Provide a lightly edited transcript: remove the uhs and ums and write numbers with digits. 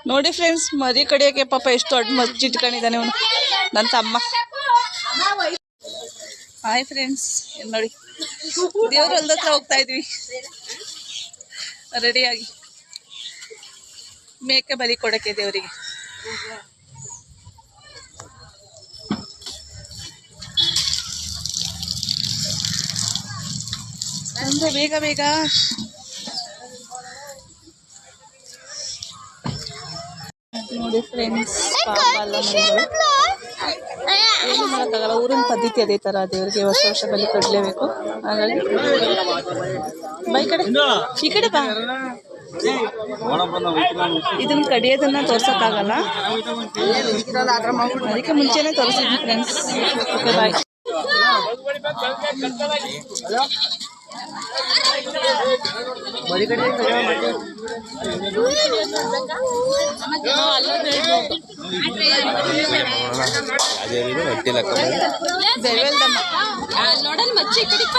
ನೋಡಿ ಫ್ರೆಂಡ್ಸ್, ಮರಿ ಕಡಿಯೋಕೆ ಪಾಪ ಎಷ್ಟು ದೊಡ್ಡ ಮಚ್ಚಿ ಇಟ್ಕೊಂಡಿದ್ದಾನೆ ಅವನು, ನನ್ನ ತಮ್ಮ. ಹಾಯ್ ಫ್ರೆಂಡ್ಸ್, ನೋಡಿ ದೇವ್ರ ಹೊಲ್ದ ಹತ್ರ ಹೋಗ್ತಾ ಇದ್ವಿ ರೆಡಿಯಾಗಿ ಮೇಕೆ ಬಲಿ ಕೊಡಕ್ಕೆ ದೇವರಿಗೆ. ಅಂದ್ರೆ ಬೇಗ ಬೇಗ ನೋಡಿ ಫ್ರೆಂಡ್ಸ್, ಪಾಪ ಅಲ್ಲ ಏನು ಮಾಡೋಕ್ಕಾಗಲ್ಲ, ಊರಿನ ಪದ್ಧತಿ ಅದೇ ತರ, ದೇವರಿಗೆ ವರ್ಷ ವರ್ಷ ಬಲಿ ಕೊಡ್ಲೇಬೇಕು. ಹಾಗಾಗಿ ಬೈ ಕಡೆ ಈ ಕಡೆ ಬಾ. ಇದನ್ನ ಕಡಿಯೋದನ್ನ ತೋರ್ಸಕ್ಕಾಗಲ್ಲ, ಅದಕ್ಕೆ ಮುಂಚೆನೆ ತೋರಿಸಿದ್ವಿ ಫ್ರೆಂಡ್ಸ್. Okay bye. ನೋಡಲ್ ಮಚ್ಚಿ ಕಡಿಪ